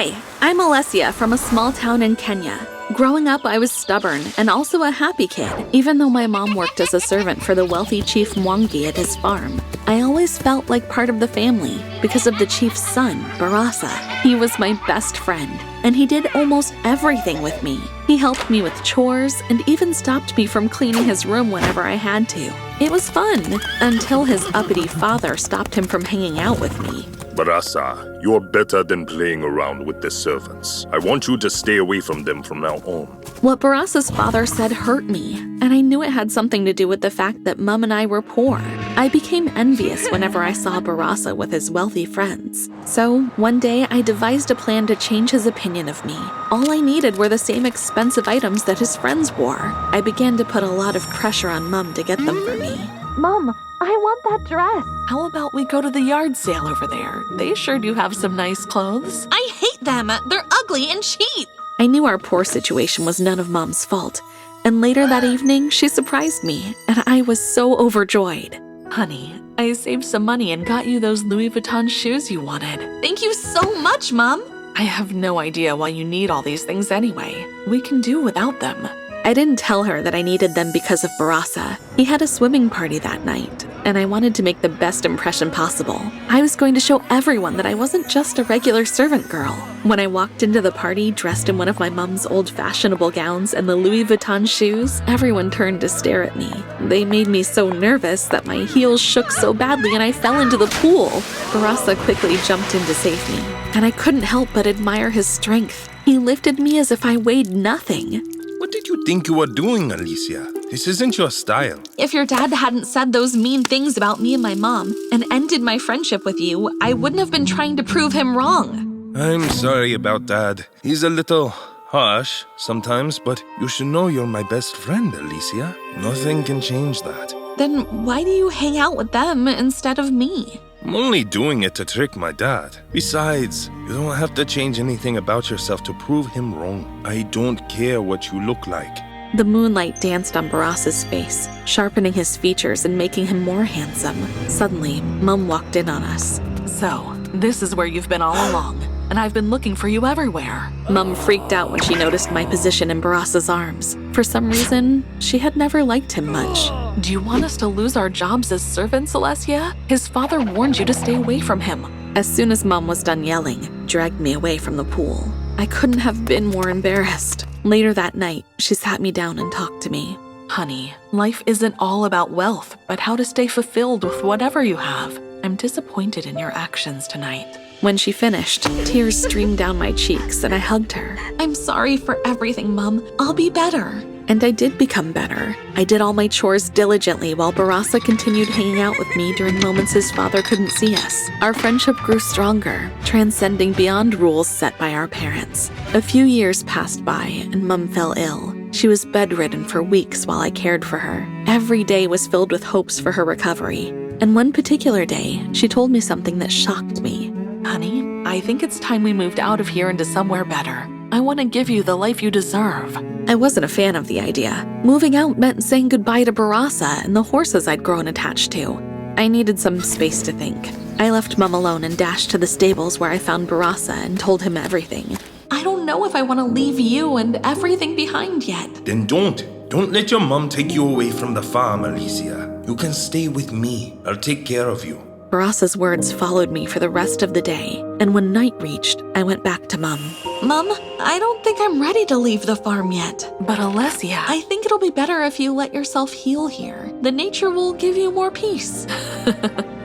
Hi, I'm Alessia from a small town in Kenya. Growing up, I was stubborn and also a happy kid, even though my mom worked as a servant for the wealthy Chief Mwangi at his farm. I always felt like part of the family because of the chief's son, Barasa. He was my best friend, and he did almost everything with me. He helped me with chores and even stopped me from cleaning his room whenever I had to. It was fun, until his uppity father stopped him from hanging out with me. Barasa, you're better than playing around with the servants. I want you to stay away from them from now on. What Barasa's father said hurt me, and I knew it had something to do with the fact that Mum and I were poor. I became envious whenever I saw Barasa with his wealthy friends. So, one day I devised a plan to change his opinion of me. All I needed were the same expensive items that his friends wore. I began to put a lot of pressure on Mum to get them for me. Mom, I want that dress. How about we go to the yard sale over there? They sure do have some nice clothes. I hate them. They're ugly and cheap. I knew our poor situation was none of Mom's fault, and later that evening, she surprised me, and I was so overjoyed. Honey, I saved some money and got you those Louis Vuitton shoes you wanted. Thank you so much, Mom. I have no idea why you need all these things anyway. We can do without them. I didn't tell her that I needed them because of Barasa. He had a swimming party that night, and I wanted to make the best impression possible. I was going to show everyone that I wasn't just a regular servant girl. When I walked into the party dressed in one of my mom's old fashionable gowns and the Louis Vuitton shoes, everyone turned to stare at me. They made me so nervous that my heels shook so badly and I fell into the pool. Barasa quickly jumped in to save me, and I couldn't help but admire his strength. He lifted me as if I weighed nothing. What did you think you were doing, Alicia? This isn't your style. If your dad hadn't said those mean things about me and my mom and ended my friendship with you, I wouldn't have been trying to prove him wrong. I'm sorry about Dad. He's a little harsh sometimes, but you should know you're my best friend, Alicia. Nothing can change that. Then why do you hang out with them instead of me? I'm only doing it to trick my dad. Besides, you don't have to change anything about yourself to prove him wrong. I don't care what you look like. The moonlight danced on Barasa's face, sharpening his features and making him more handsome. Suddenly, Mum walked in on us. So, this is where you've been all along, and I've been looking for you everywhere. Mum freaked out when she noticed my position in Barasa's arms. For some reason, she had never liked him much. Do you want us to lose our jobs as servants, Alessia? His father warned you to stay away from him. As soon as Mum was done yelling, dragged me away from the pool. I couldn't have been more embarrassed. Later that night, she sat me down and talked to me. Honey, life isn't all about wealth, but how to stay fulfilled with whatever you have. I'm disappointed in your actions tonight. When she finished, tears streamed down my cheeks and I hugged her. I'm sorry for everything, Mom. I'll be better. And I did become better. I did all my chores diligently while Barasa continued hanging out with me during moments his father couldn't see us. Our friendship grew stronger, transcending beyond rules set by our parents. A few years passed by and Mum fell ill. She was bedridden for weeks while I cared for her. Every day was filled with hopes for her recovery. And one particular day, she told me something that shocked me. Honey, I think it's time we moved out of here into somewhere better. I want to give you the life you deserve. I wasn't a fan of the idea. Moving out meant saying goodbye to Barasa and the horses I'd grown attached to. I needed some space to think. I left Mum alone and dashed to the stables where I found Barasa and told him everything. I don't know if I want to leave you and everything behind yet. Then don't. Don't let your mom take you away from the farm, Alicia. You can stay with me. I'll take care of you. Barasa's words followed me for the rest of the day, and when night reached, I went back to Mum. Mom, I don't think I'm ready to leave the farm yet. But Alessia, I think it'll be better if you let yourself heal here. The nature will give you more peace.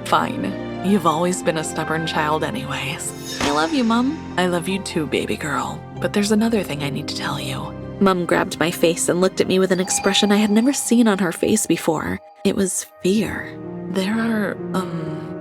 Fine. You've always been a stubborn child anyways. I love you, Mom. I love you too, baby girl. But there's another thing I need to tell you. Mum grabbed my face and looked at me with an expression I had never seen on her face before. It was fear. There are,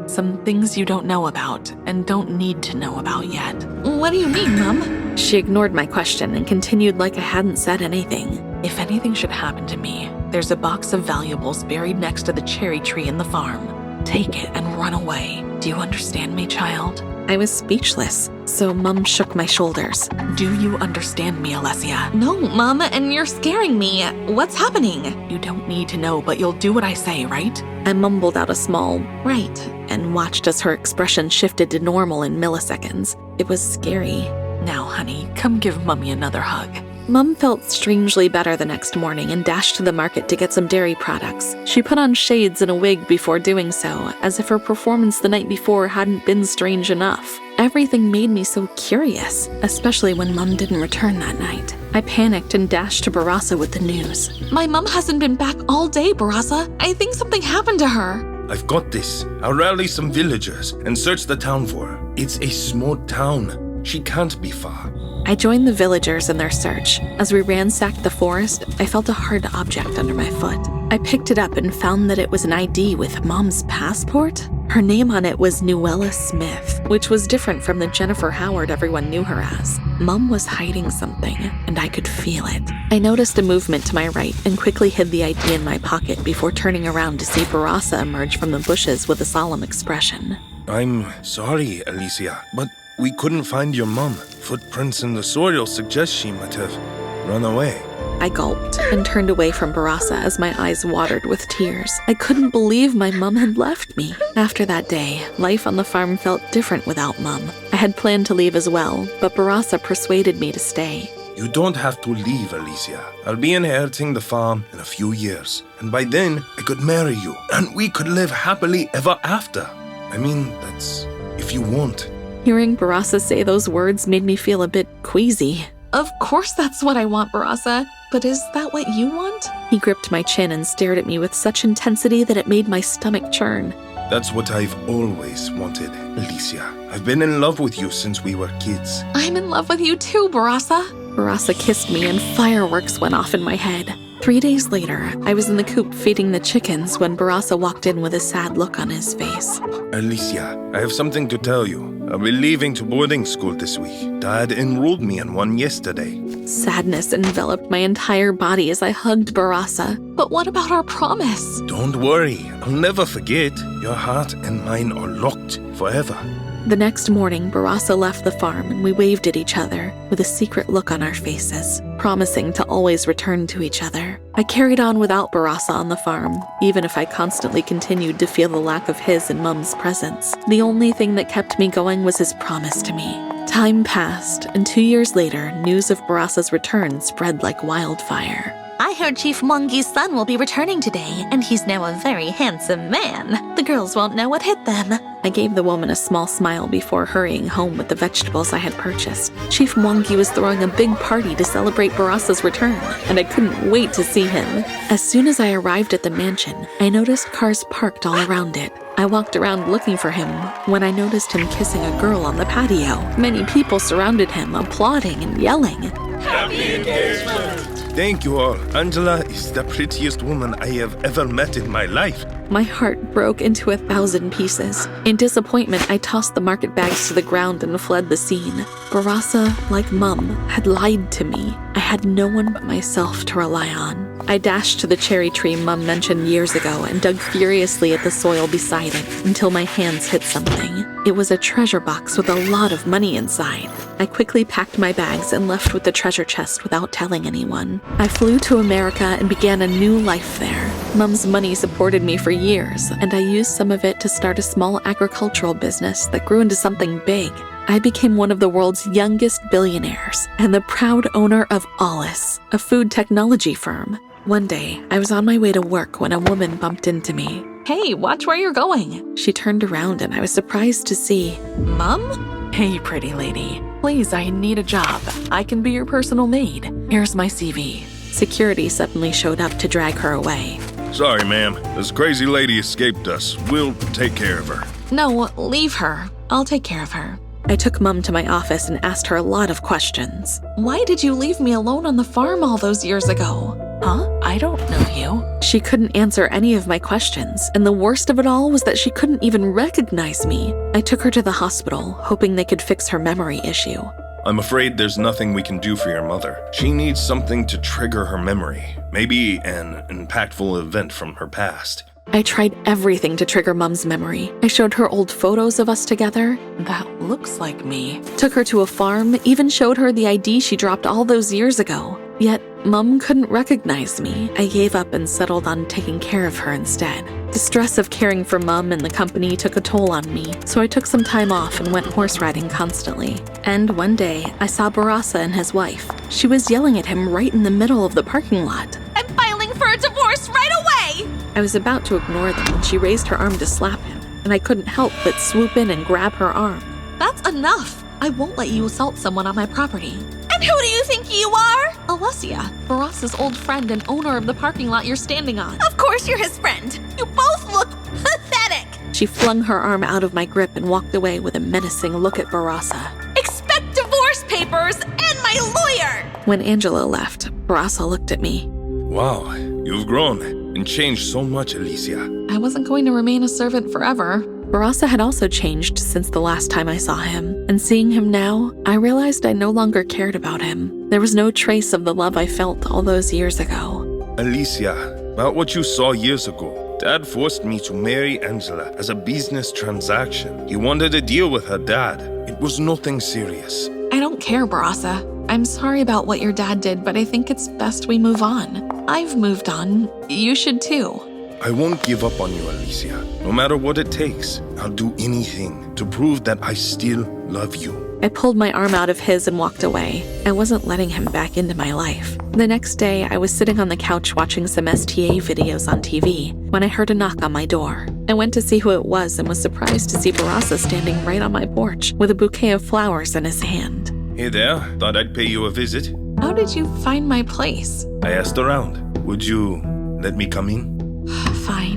some things you don't know about and don't need to know about yet. What do you mean, Mom? She ignored my question and continued like I hadn't said anything. If anything should happen to me, there's a box of valuables buried next to the cherry tree in the farm. Take it and run away. Do you understand me, child? I was speechless, so Mum shook my shoulders. Do you understand me, Alessia? No, Mom, and you're scaring me. What's happening? You don't need to know, but you'll do what I say, right? I mumbled out a small right and watched as her expression shifted to normal in milliseconds. It was scary. Now, honey, come give Mummy another hug. Mum felt strangely better the next morning and dashed to the market to get some dairy products. She put on shades and a wig before doing so, as if her performance the night before hadn't been strange enough. Everything made me so curious, especially when Mum didn't return that night. I panicked and dashed to Barasa with the news. My mom hasn't been back all day, Barasa. I think something happened to her. I've got this. I'll rally some villagers and search the town for her. It's a small town. She can't be far. I joined the villagers in their search. As we ransacked the forest, I felt a hard object under my foot. I picked it up and found that it was an ID with Mom's passport. Her name on it was Nuella Smith, which was different from the Jennifer Howard everyone knew her as. Mom was hiding something, and I could feel it. I noticed a movement to my right and quickly hid the ID in my pocket before turning around to see Barasa emerge from the bushes with a solemn expression. I'm sorry, Alicia, but we couldn't find your mom. Footprints in the soil suggest she might have run away. I gulped and turned away from Barasa as my eyes watered with tears. I couldn't believe my mum had left me. After that day, life on the farm felt different without Mum. I had planned to leave as well, but Barasa persuaded me to stay. You don't have to leave, Alicia. I'll be inheriting the farm in a few years, and by then I could marry you, and we could live happily ever after. I mean, that's if you want. Hearing Barasa say those words made me feel a bit queasy. Of course that's what I want, Barasa. But is that what you want? He gripped my chin and stared at me with such intensity that it made my stomach churn. That's what I've always wanted, Alicia. I've been in love with you since we were kids. I'm in love with you too, Barasa. Barasa kissed me and fireworks went off in my head. 3 days later, I was in the coop feeding the chickens when Barasa walked in with a sad look on his face. Alicia, I have something to tell you. I'll be leaving to boarding school this week. Dad enrolled me in one yesterday. Sadness enveloped my entire body as I hugged Barasa. But what about our promise? Don't worry, I'll never forget. Your heart and mine are locked forever. The next morning, Barasa left the farm and we waved at each other with a secret look on our faces, promising to always return to each other. I carried on without Barasa on the farm, even if I constantly continued to feel the lack of his and Mum's presence. The only thing that kept me going was his promise to me. Time passed, and 2 years later, news of Barasa's return spread like wildfire. I heard Chief Mwangi's son will be returning today, and he's now a very handsome man. The girls won't know what hit them. I gave the woman a small smile before hurrying home with the vegetables I had purchased. Chief Mwangi was throwing a big party to celebrate Barasa's return, and I couldn't wait to see him. As soon as I arrived at the mansion, I noticed cars parked all around it. I walked around looking for him when I noticed him kissing a girl on the patio. Many people surrounded him, applauding and yelling. Happy engagement! Thank you all. Angela is the prettiest woman I have ever met in my life. My heart broke into 1,000 pieces. In disappointment, I tossed the market bags to the ground and fled the scene. Barasa, like Mum, had lied to me. I had no one but myself to rely on. I dashed to the cherry tree Mum mentioned years ago and dug furiously at the soil beside it until my hands hit something. It was a treasure box with a lot of money inside. I quickly packed my bags and left with the treasure chest without telling anyone. I flew to America and began a new life there. Mum's money supported me for years, and I used some of it to start a small agricultural business that grew into something big. I became one of the world's youngest billionaires and the proud owner of Alice, a food technology firm. One day, I was on my way to work when a woman bumped into me. Hey, watch where you're going. She turned around and I was surprised to see Mum? Hey, pretty lady. Please, I need a job. I can be your personal maid. Here's my CV. security suddenly showed up to drag her away. Sorry, ma'am. This crazy lady escaped us. We'll take care of her. No, leave her. I'll take care of her. I took Mum to my office and asked her a lot of questions. Why did you leave me alone on the farm all those years ago? Huh? I don't know you. She couldn't answer any of my questions, and the worst of it all was that she couldn't even recognize me. I took her to the hospital, hoping they could fix her memory issue. I'm afraid there's nothing we can do for your mother. She needs something to trigger her memory. Maybe an impactful event from her past. I tried everything to trigger Mum's memory. I showed her old photos of us together, That looks like me. took her to a farm, even showed her the ID she dropped all those years ago. Yet, Mom couldn't recognize me. I gave up and settled on taking care of her instead. The stress of caring for Mom and the company took a toll on me, so I took some time off and went horse riding constantly. And one day, I saw Barasa and his wife. She was yelling at him right in the middle of the parking lot. I'm filing for a divorce right away! I was about to ignore them when she raised her arm to slap him, and I couldn't help but swoop in and grab her arm. That's enough. I won't let you assault someone on my property. And who do you think you are? Alessia, Barasa's old friend and owner of the parking lot you're standing on. Of course you're his friend. You both look pathetic. She flung her arm out of my grip and walked away with a menacing look at Barasa. Expect divorce papers and my lawyer! When Angela left, Barasa looked at me. Wow, you've grown and changed so much, Alicia. I wasn't going to remain a servant forever. Barasa had also changed since the last time I saw him, and seeing him now, I realized I no longer cared about him. There was no trace of the love I felt all those years ago. Alicia, about what you saw years ago. Dad forced me to marry Angela as a business transaction. He wanted a deal with her dad. It was nothing serious. I don't care, Barasa. I'm sorry about what your dad did, but I think it's best we move on. I've moved on. You should too. I won't give up on you, Alicia. No matter what it takes, I'll do anything to prove that I still love you. I pulled my arm out of his and walked away. I wasn't letting him back into my life. The next day, I was sitting on the couch watching some STA videos on TV when I heard a knock on my door. I went to see who it was and was surprised to see Barasa standing right on my porch with a bouquet of flowers in his hand. Hey there, thought I'd pay you a visit. How did you find my place? I asked around. Would you let me come in? Fine.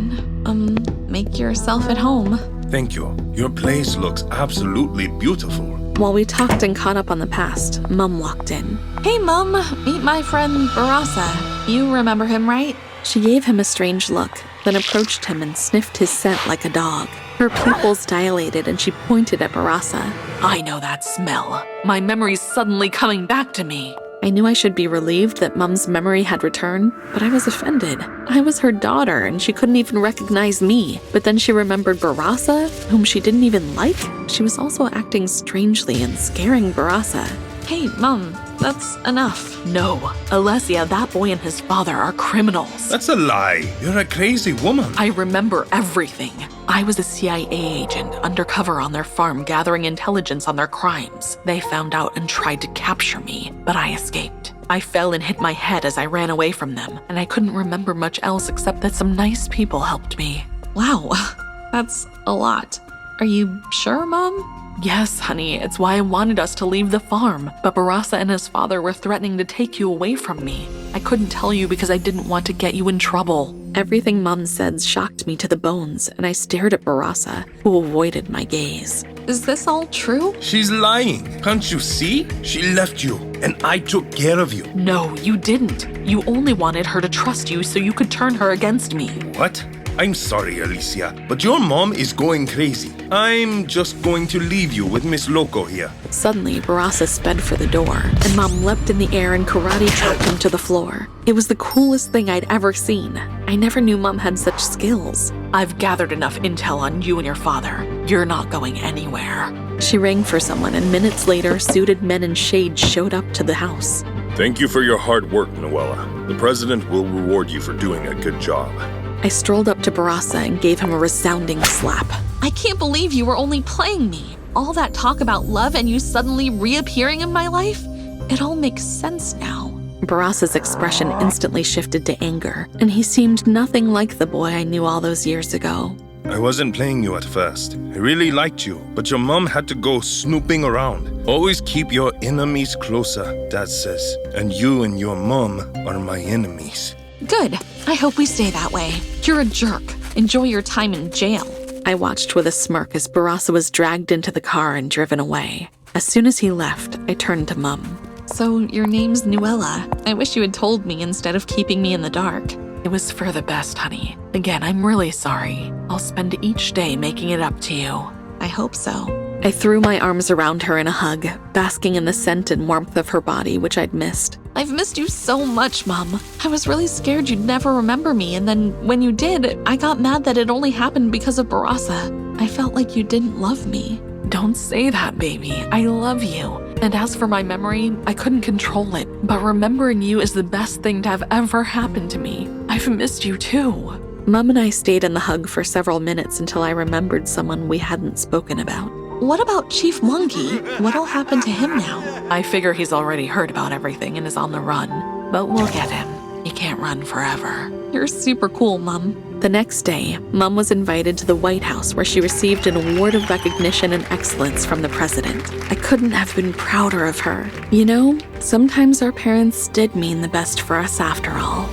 Make yourself at home. Thank you. Your place looks absolutely beautiful. While we talked and caught up on the past, Mom walked in. Hey, Mom. Meet my friend Barasa. You remember him, right? She gave him a strange look, then approached him and sniffed his scent like a dog. Her pupils dilated and she pointed at Barasa. I know that smell. My memory's suddenly coming back to me. I knew I should be relieved that Mom's memory had returned, but I was offended. I was her daughter, and she couldn't even recognize me. But then she remembered Barasa, whom she didn't even like. She was also acting strangely and scaring Barasa. Hey, Mom, that's enough. No, Alessia, that boy and his father are criminals. That's a lie. You're a crazy woman. I remember everything. I was a CIA agent undercover on their farm gathering intelligence on their crimes. They found out and tried to capture me, but I escaped. I fell and hit my head as I ran away from them, and I couldn't remember much else except that some nice people helped me. Wow, that's a lot. Are you sure, Mom? Yes, honey, it's why I wanted us to leave the farm, but Barasa and his father were threatening to take you away from me. I couldn't tell you because I didn't want to get you in trouble. Everything Mom said shocked me to the bones, and I stared at Barasa, who avoided my gaze. Is this all true? She's lying. Can't you see? She left you, and I took care of you. No, you didn't. You only wanted her to trust you so you could turn her against me. What? I'm sorry, Alicia, but your mom is going crazy. I'm just going to leave you with Miss Loco here. Suddenly, Barasa sped for the door, and Mom leapt in the air and karate chopped him to the floor. It was the coolest thing I'd ever seen. I never knew Mom had such skills. I've gathered enough intel on you and your father. You're not going anywhere. She rang for someone, and minutes later, suited men in shades showed up to the house. Thank you for your hard work, Noella. The president will reward you for doing a good job. I strolled up to Barasa and gave him a resounding slap. I can't believe you were only playing me. All that talk about love and you suddenly reappearing in my life? It all makes sense now. Barasa's expression instantly shifted to anger, and he seemed nothing like the boy I knew all those years ago. I wasn't playing you at first. I really liked you, but your mom had to go snooping around. Always keep your enemies closer, Dad says. And you and your mom are my enemies. Good. I hope we stay that way. You're a jerk. Enjoy your time in jail. I watched with a smirk as Barasa was dragged into the car and driven away. As soon as he left, I turned to Mom. So your name's Noella. I wish you had told me instead of keeping me in the dark. It was for the best, honey. Again, I'm really sorry. I'll spend each day making it up to you. I hope so. I threw my arms around her in a hug, basking in the scent and warmth of her body, which I'd missed. I've missed you so much, Mom. I was really scared you'd never remember me, and then when you did, I got mad that it only happened because of Barasa. I felt like you didn't love me. Don't say that, baby. I love you. And as for my memory, I couldn't control it, but remembering you is the best thing to have ever happened to me. I've missed you too. Mom and I stayed in the hug for several minutes until I remembered someone we hadn't spoken about. What about Chief Monkey? What'll happen to him now? I figure he's already heard about everything and is on the run, but we'll get him. He can't run forever. You're super cool, Mom. The next day, Mom was invited to the White House where she received an award of recognition and excellence from the president. I couldn't have been prouder of her. You know, sometimes our parents did mean the best for us after all.